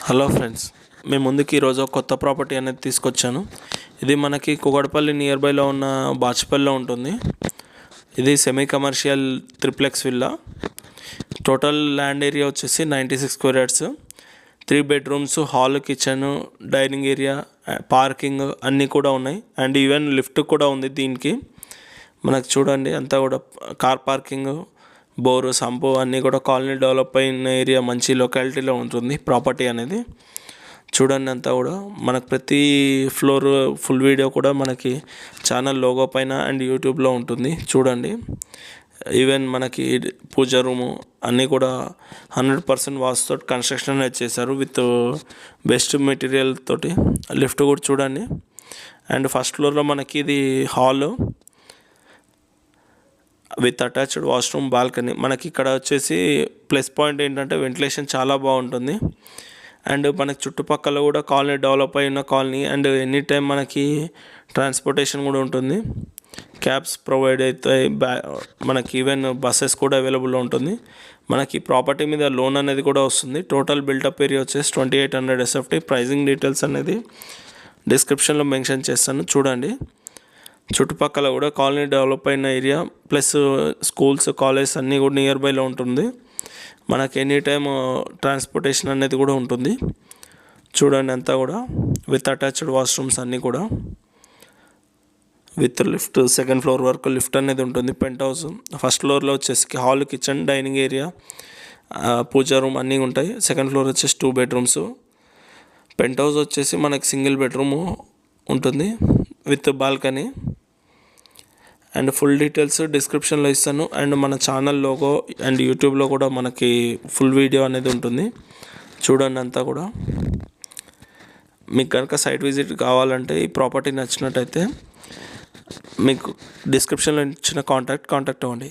Hello friends, మేము ముందుకి ఈరోజు ఒక కొత్త ప్రాపర్టీ అనేది తీసుకొచ్చాను. ఇది మనకి కూకట్పల్లి నియర్ బైలో ఉన్న బాచుపల్లిలో ఉంటుంది. ఇది semi commercial triplex villa. Total land area వచ్చేసి 96 square yards, 3 bedrooms, hall, kitchen, dining area, parking అన్నీ కూడా ఉన్నాయి. అండ్ ఈవెన్ లిఫ్ట్ కూడా ఉంది దీనికి. మనకు చూడండి అంతా కూడా కార్ పార్కింగ్, బోరు, సంపు అన్నీ కూడా కాలనీ డెవలప్ అయిన ఏరియా, మంచి లొకాలిటీలో ఉంటుంది ప్రాపర్టీ అనేది. చూడండి అంతా కూడా మనకు ప్రతి ఫ్లోర్ ఫుల్ వీడియో కూడా మనకి ఛానల్ లోగో పైన అండ్ యూట్యూబ్లో ఉంటుంది. చూడండి, ఈవెన్ మనకి పూజ రూము అన్నీ కూడా 100% వాస్తుతో కన్స్ట్రక్షన్ అనేది చేశారు విత్ బెస్ట్ మెటీరియల్ తోటి. లిఫ్ట్ కూడా చూడండి. అండ్ ఫస్ట్ ఫ్లోర్లో మనకి ఇది hall with attached washroom, balcony. మనకి ఇక్కడ వచ్చేసి ప్లస్ పాయింట్ ఏంటంటే వెంటిలేషన్ చాలా బాగుంటుంది. అండ్ మనకి చుట్టుపక్కల కూడా కాలనీ డెవలప్ అయిన కాలనీ, అండ్ ఎనీ టైం మనకి ట్రాన్స్పోర్టేషన్ కూడా ఉంటుంది. క్యాబ్స్ ప్రొవైడ్ అవుతాయి, మనకి ఈవెన్ బస్సెస్ కూడా అవైలబుల్లో ఉంటుంది. మనకి ప్రాపర్టీ మీద లోన్ అనేది కూడా వస్తుంది. టోటల్ బిల్టప్ ఏరియా వచ్చేసి 2800 SFT. ప్రైజింగ్ డీటెయిల్స్ అనేది డిస్క్రిప్షన్లో మెన్షన్ చేస్తాను, చూడండి. చుట్టుపక్కల కూడా కాలనీ డెవలప్ అయిన ఏరియా, ప్లస్ స్కూల్స్, కాలేజ్ అన్నీ కూడా నియర్ బైలో ఉంటుంది. మనకి ఎనీ టైమ్ ట్రాన్స్పోర్టేషన్ అనేది కూడా ఉంటుంది. చూడండి అంతా కూడా విత్ అటాచ్డ్ వాష్రూమ్స్ అన్నీ కూడా విత్ లిఫ్ట్. సెకండ్ ఫ్లోర్ వరకు లిఫ్ట్ అనేది ఉంటుంది. పెంట్ హౌస్ ఫస్ట్ ఫ్లోర్లో వచ్చేసి హాల్, కిచెన్, డైనింగ్ ఏరియా, పూజా రూమ్ అన్నీ ఉంటాయి. సెకండ్ ఫ్లోర్ వచ్చేసి 2 బెడ్రూమ్స్. పెంట్ హౌస్ వచ్చేసి మనకి సింగిల్ బెడ్రూమ్ ఉంటుంది with balcony. And full details డిస్క్రిప్షన్లో ఇస్తాను. అండ్ మన ఛానల్ లోగో అండ్ యూట్యూబ్లో కూడా మనకి ఫుల్ వీడియో అనేది ఉంటుంది. చూడండి అంతా కూడా. మీకు కనుక సైట్ విజిట్ కావాలంటే, ఈ ప్రాపర్టీ నచ్చినట్టయితే మీకు డిస్క్రిప్షన్లో ఇచ్చిన కాంటాక్ట్ అవ్వండి.